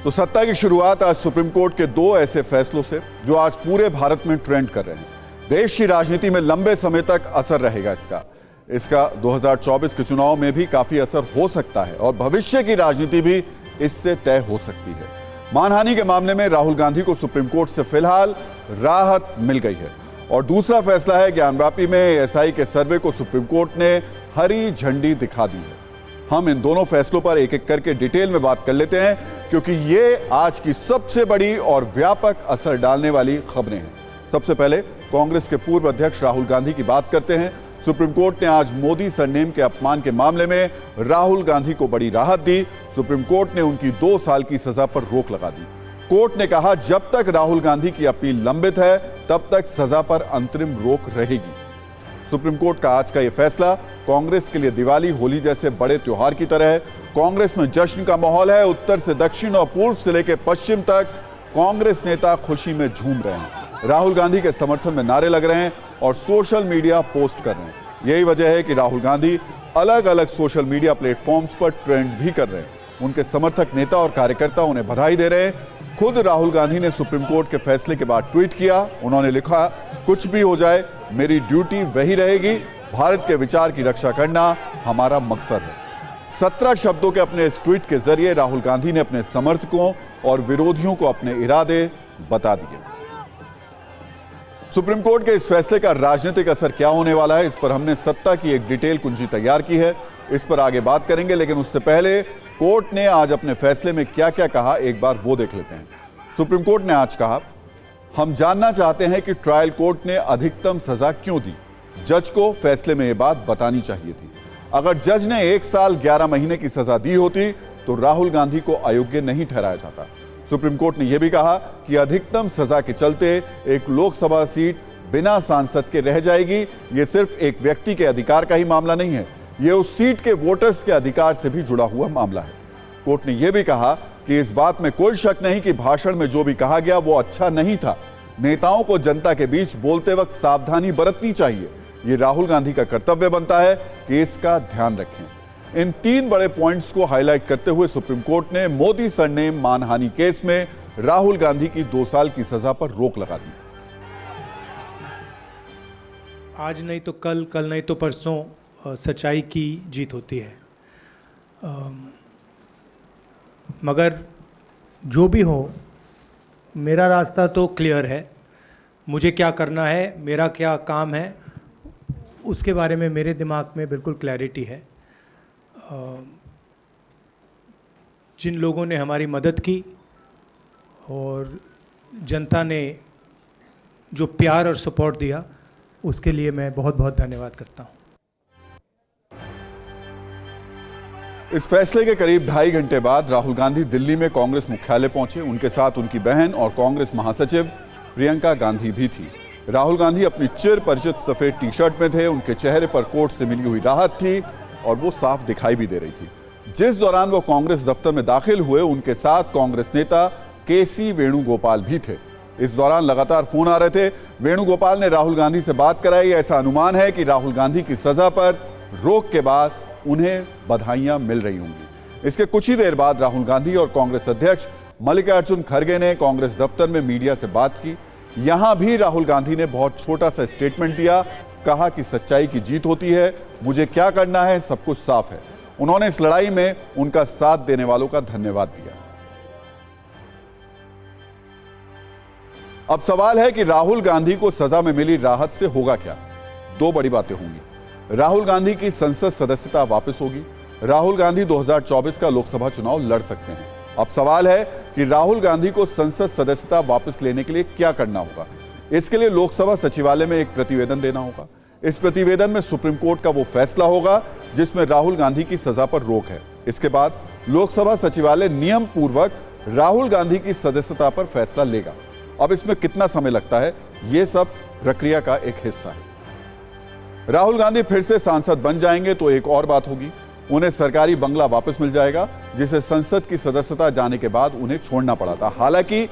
तो सत्ता की शुरुआत आज सुप्रीम कोर्ट के दो ऐसे फैसलों से जो आज पूरे भारत में ट्रेंड कर रहे हैं। देश की राजनीति में लंबे समय तक असर रहेगा इसका 2024 के चुनाव में भी काफी असर हो सकता है और भविष्य की राजनीति भी इससे तय हो सकती है। मानहानि के मामले में राहुल गांधी को सुप्रीम कोर्ट से फिलहाल राहत मिल गई है और दूसरा फैसला है ज्ञानवापी में एएसआई के सर्वे को सुप्रीम कोर्ट ने हरी झंडी दिखा दी है। हम इन दोनों फैसलों पर एक एक करके डिटेल में बात कर लेते हैं क्योंकि ये आज की सबसे बड़ी और व्यापक असर डालने वाली खबरें हैं। सबसे पहले कांग्रेस के पूर्व अध्यक्ष राहुल गांधी की बात करते हैं। सुप्रीम कोर्ट ने आज मोदी सरनेम के अपमान के मामले में राहुल गांधी को बड़ी राहत दी। सुप्रीम कोर्ट ने उनकी 2 साल की सजा पर रोक लगा दी। कोर्ट ने कहा जब तक राहुल गांधी की अपील लंबित है तब तक सजा पर अंतरिम रोक रहेगी। सुप्रीम कोर्ट का आज का यह फैसला कांग्रेस के लिए दिवाली होली जैसे बड़े त्योहार की तरह है। कांग्रेस में जश्न का माहौल है। उत्तर से दक्षिण और पूर्व से लेकर पश्चिम तक कांग्रेस नेता खुशी में झूम रहे हैं, राहुल गांधी के समर्थन में नारे लग रहे हैं और सोशल मीडिया पोस्ट कर रहे हैं। यही वजह है कि राहुल गांधी अलग अलग सोशल मीडिया प्लेटफॉर्म्स पर ट्रेंड भी कर रहे हैं। उनके समर्थक नेता और कार्यकर्ता उन्हें बधाई दे रहे हैं। खुद राहुल गांधी ने सुप्रीम कोर्ट के फैसले के बाद ट्वीट किया। उन्होंने लिखा, कुछ भी हो जाए मेरी ड्यूटी वही रहेगी, भारत के विचार की रक्षा करना हमारा मकसद है। 17 शब्दों के अपने इस ट्वीट के जरिए राहुल गांधी ने अपने समर्थकों और विरोधियों को अपने इरादे बता दिए। सुप्रीम कोर्ट के इस फैसले का राजनीतिक असर क्या होने वाला है, इस पर हमने सत्ता की एक डिटेल कुंजी तैयार की है। इस पर आगे बात करेंगे, लेकिन उससे पहले कोर्ट ने आज अपने फैसले में क्या क्या कहा एक बार वो देख लेते हैं। सुप्रीम कोर्ट ने आज कहा, हम जानना चाहते हैं कि ट्रायल कोर्ट ने अधिकतम सजा क्यों दी। जज को फैसले में यह बात बतानी चाहिए थी। अगर जज ने 1 साल 11 महीने की सजा दी होती तो राहुल गांधी को अयोग्य नहीं ठहराया जाता। सुप्रीम कोर्ट ने यह भी कहा कि अधिकतम सजा के चलते एक लोकसभा सीट बिना सांसद के रह जाएगी। यह सिर्फ एक व्यक्ति के अधिकार का ही मामला नहीं है, यह उस सीट के वोटर्स के अधिकार से भी जुड़ा हुआ मामला है। कोर्ट ने यह भी कहा कि इस बात में कोई शक नहीं कि भाषण में जो भी कहा गया वो अच्छा नहीं था। नेताओं को जनता के बीच बोलते वक्त सावधानी बरतनी चाहिए। ये राहुल गांधी का कर्तव्य बनता है कि इसका ध्यान रखें। इन 3 बड़े पॉइंट्स को हाईलाइट करते हुए सुप्रीम कोर्ट ने मोदी सरनेम मानहानि केस में राहुल गांधी की 2 साल की सजा पर रोक लगा दी। आज नहीं तो कल, कल नहीं तो परसों सच्चाई की जीत होती है। मगर जो भी हो, मेरा रास्ता तो क्लियर है। मुझे क्या करना है, मेरा क्या काम है, उसके बारे में मेरे दिमाग में बिल्कुल क्लैरिटी है। जिन लोगों ने हमारी मदद की और जनता ने जो प्यार और सपोर्ट दिया, उसके लिए मैं बहुत बहुत धन्यवाद करता हूँ। इस फैसले के करीब 2.5 घंटे बाद राहुल गांधी दिल्ली में कांग्रेस मुख्यालय पहुंचे। उनके साथ उनकी बहन और कांग्रेस महासचिव प्रियंका गांधी भी थी। राहुल गांधी अपनी चिर परिचित सफेद टी शर्ट में थे। उनके चेहरे पर कोर्ट से मिली हुई राहत थी और वो साफ दिखाई भी दे रही थी। जिस दौरान वो कांग्रेस दफ्तर में दाखिल हुए, उनके साथ कांग्रेस नेता केसी वेणुगोपाल भी थे। इस दौरान लगातार फोन आ रहे थे। वेणुगोपाल ने राहुल गांधी से बात कराई। ऐसा अनुमान है कि राहुल गांधी की सजा पर रोक के बाद उन्हें बधाइयां मिल रही होंगी। इसके कुछ ही देर बाद राहुल गांधी और कांग्रेस अध्यक्ष मल्लिकार्जुन खड़गे ने कांग्रेस दफ्तर में मीडिया से बात की। यहां भी राहुल गांधी ने बहुत छोटा सा स्टेटमेंट दिया। कहा कि सच्चाई की जीत होती है, मुझे क्या करना है सब कुछ साफ है। उन्होंने इस लड़ाई में उनका साथ देने वालों का धन्यवाद दिया। अब सवाल है कि राहुल गांधी को सजा में मिली राहत से होगा क्या। 2 बड़ी बातें होंगी। राहुल गांधी की संसद सदस्यता वापस होगी। राहुल गांधी 2024 का लोकसभा चुनाव लड़ सकते हैं। अब सवाल है कि राहुल गांधी को संसद सदस्यता वापस लेने के लिए क्या करना होगा। इसके लिए लोकसभा सचिवालय में एक प्रतिवेदन देना होगा। इस प्रतिवेदन में सुप्रीम कोर्ट का वो फैसला होगा जिसमें राहुल गांधी की सजा पर रोक है। इसके बाद लोकसभा सचिवालय नियम पूर्वक राहुल गांधी की सदस्यता पर फैसला लेगा। अब इसमें कितना समय लगता है, यह सब प्रक्रिया का एक हिस्सा है। राहुल गांधी फिर से सांसद बन जाएंगे तो एक और बात होगी, उन्हें सरकारी बंगला वापस मिल जाएगा जिसे संसद की सदस्यता जाने के बाद उन्हें छोड़ना पड़ा था। हालांकि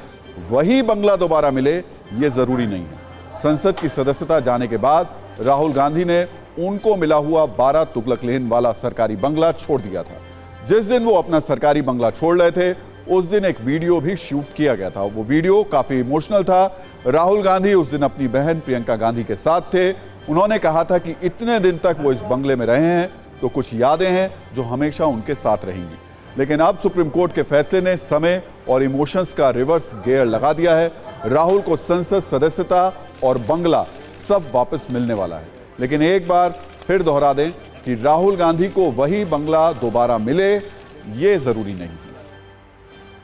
वही बंगला दोबारा मिले ये जरूरी नहीं है। संसद की सदस्यता जाने के बाद राहुल गांधी ने उनको मिला हुआ 12 तुगलक लेन वाला सरकारी बंगला छोड़ दिया था। जिस दिन वो अपना सरकारी बंगला छोड़ रहे थे उस दिन एक वीडियो भी शूट किया गया था। वो वीडियो काफी इमोशनल था। राहुल गांधी उस दिन अपनी बहन प्रियंका गांधी के साथ थे। उन्होंने कहा था कि इतने दिन तक वो इस बंगले में रहे हैं तो कुछ यादें हैं जो हमेशा उनके साथ रहेंगी। लेकिन अब सुप्रीम कोर्ट के फैसले ने समय और इमोशंस का रिवर्स गियर लगा दिया है। राहुल को संसद सदस्यता और बंगला सब वापस मिलने वाला है। लेकिन एक बार फिर दोहरा दें कि राहुल गांधी को वही बंगला दोबारा मिले ये जरूरी नहीं है।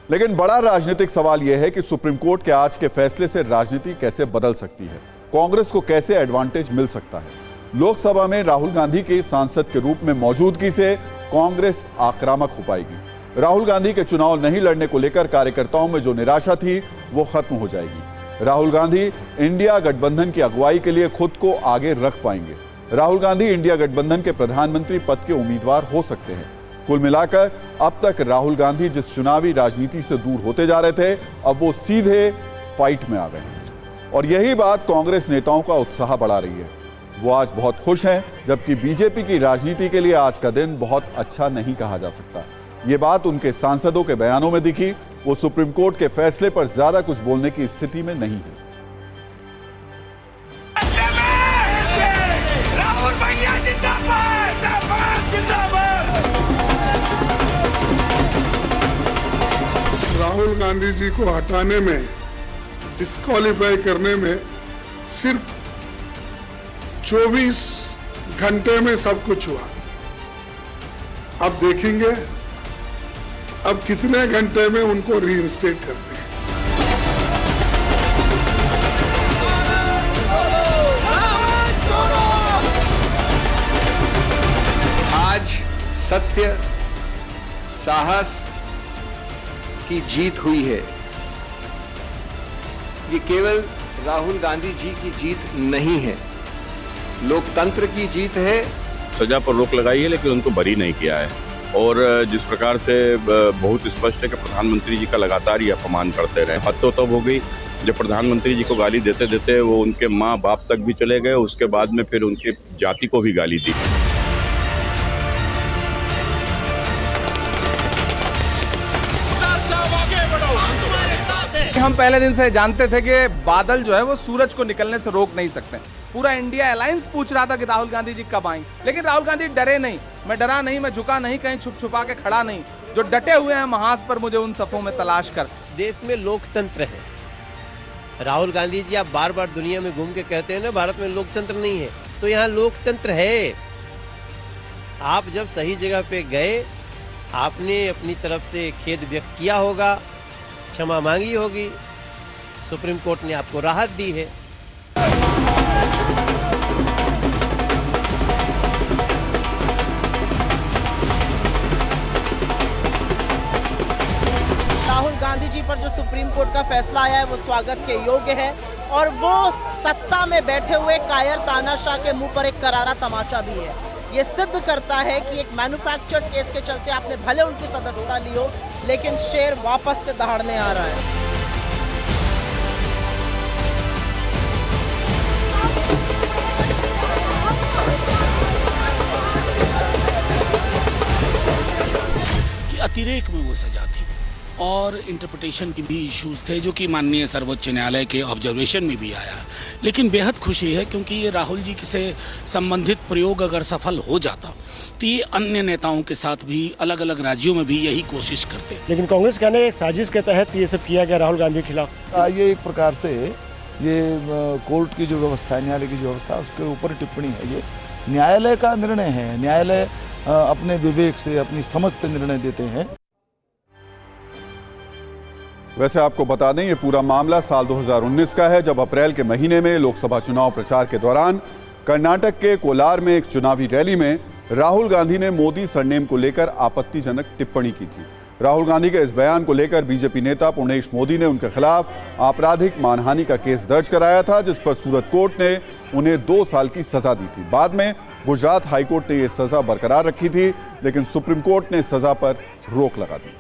लेकिन बड़ा राजनीतिक सवाल यह है कि सुप्रीम कोर्ट के आज के फैसले से राजनीति कैसे बदल सकती है, कांग्रेस को कैसे एडवांटेज मिल सकता है। लोकसभा में राहुल गांधी के सांसद के रूप में मौजूदगी से कांग्रेस आक्रामक हो पाएगी। राहुल गांधी के चुनाव नहीं लड़ने को लेकर कार्यकर्ताओं में जो निराशा थी वो खत्म हो जाएगी। राहुल गांधी इंडिया गठबंधन की अगुवाई के लिए खुद को आगे रख पाएंगे। राहुल गांधी इंडिया गठबंधन के प्रधानमंत्री पद के उम्मीदवार हो सकते हैं। कुल मिलाकर अब तक राहुल गांधी जिस चुनावी राजनीति से दूर होते जा रहे थे, अब वो सीधे फाइट में आ गए हैं। और यही बात कांग्रेस नेताओं का उत्साह बढ़ा रही है। वो आज बहुत खुश हैं, जबकि बीजेपी की राजनीति के लिए आज का दिन बहुत अच्छा नहीं कहा जा सकता। ये बात उनके सांसदों के बयानों में दिखी। वो सुप्रीम कोर्ट के फैसले पर ज्यादा कुछ बोलने की स्थिति में नहीं है। राहुल गांधी जी को हटाने में, डिस्क्वालीफाई करने में सिर्फ 24 घंटे में सब कुछ हुआ। अब देखेंगे अब कितने घंटे में उनको रीइंस्टेट करते हैं। आज सत्य, साहस की जीत हुई है। ये केवल राहुल गांधी जी की जीत नहीं है, लोकतंत्र की जीत है। सजा पर रोक लगाई है लेकिन उनको बरी नहीं किया है। और जिस प्रकार से बहुत स्पष्ट है कि प्रधानमंत्री जी का लगातार ये अपमान करते रहे। हद तो तब हो गई जब प्रधानमंत्री जी को गाली देते देते वो उनके माँ बाप तक भी चले गए। उसके बाद में फिर उनकी जाति को भी गाली दी। हम पहले दिन से जानते थे कि बादल जो है वो सूरज को निकलने से रोक नहीं सकते। पूरा इंडिया अलायंस पूछ रहा था कि राहुल गांधी जी कब आएंगे, लेकिन राहुल गांधी डरे नहीं। मैं डरा नहीं, मैं झुका नहीं, कहीं छुप छुपा के खड़ा नहीं। जो डटे हुए हैं महाज पर, मुझे उन सफों में तलाश कर। देश में लोकतंत्र है। राहुल गांधी जी आप बार बार दुनिया में घूम के कहते हैं ना भारत में लोकतंत्र नहीं है, तो यहाँ लोकतंत्र है। आप जब सही जगह पे गए, आपने अपनी तरफ से खेद व्यक्त किया होगा, क्षमा मांगी होगी, सुप्रीम कोर्ट ने आपको राहत दी है। राहुल गांधी जी पर जो सुप्रीम कोर्ट का फैसला आया है वो स्वागत के योग्य है, और वो सत्ता में बैठे हुए कायर तानाशाह के मुंह पर एक करारा तमाचा भी है। ये सिद्ध करता है कि एक मैन्युफैक्चर्ड केस के चलते आपने भले उनकी सदस्यता ली हो, लेकिन शेर वापस से दहाड़ने आ रहा है। कि अतिरेक में वो सजा थी और इंटरप्रिटेशन की भी इश्यूज थे, जो कि माननीय सर्वोच्च न्यायालय के ऑब्जर्वेशन में भी आया। लेकिन बेहद खुशी है क्योंकि ये राहुल जी से संबंधित प्रयोग अगर सफल हो जाता तो ये अन्य नेताओं के साथ भी अलग अलग राज्यों में भी यही कोशिश करते। लेकिन कांग्रेस कहने एक साजिश के तहत ये सब किया गया राहुल गांधी के खिलाफ। ये एक प्रकार से ये कोर्ट की जो व्यवस्था है, न्यायालय की जो व्यवस्था है, उसके ऊपर टिप्पणी है। ये न्यायालय का निर्णय है। न्यायालय अपने विवेक से, अपनी समझ से निर्णय देते हैं। वैसे आपको बता दें ये पूरा मामला साल 2019 का है, जब अप्रैल के महीने में लोकसभा चुनाव प्रचार के दौरान कर्नाटक के कोलार में एक चुनावी रैली में राहुल गांधी ने मोदी सरनेम को लेकर आपत्तिजनक टिप्पणी की थी। राहुल गांधी के इस बयान को लेकर बीजेपी नेता पुर्णेश मोदी ने उनके खिलाफ आपराधिक मानहानि का केस दर्ज कराया था, जिस पर सूरत कोर्ट ने उन्हें 2 साल की सजा दी थी। बाद में गुजरात हाईकोर्ट ने यह सजा बरकरार रखी थी, लेकिन सुप्रीम कोर्ट ने सजा पर रोक लगा दी।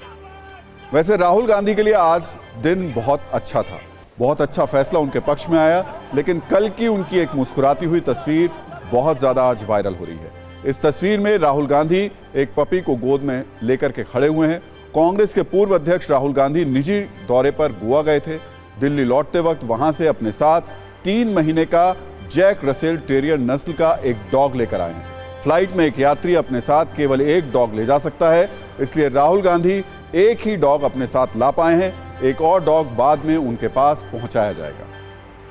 वैसे राहुल गांधी के लिए आज दिन बहुत अच्छा था, बहुत अच्छा फैसला उनके पक्ष में आया, लेकिन कल की उनकी एक मुस्कुराती हुई तस्वीर बहुत ज्यादा आज वायरल हो रही है। इस तस्वीर में राहुल गांधी एक पपी को गोद में लेकर के खड़े हुए हैं कांग्रेस के पूर्व अध्यक्ष राहुल गांधी निजी दौरे पर गोवा गए थे। दिल्ली लौटते वक्त वहां से अपने साथ 3 महीने का जैक रसेल टेरियर नस्ल का एक डॉग लेकर आए हैं। फ्लाइट में एक यात्री अपने साथ केवल एक डॉग ले जा सकता है, इसलिए राहुल गांधी एक ही डॉग अपने साथ ला पाए हैं। एक और डॉग बाद में उनके पास पहुंचाया जाएगा।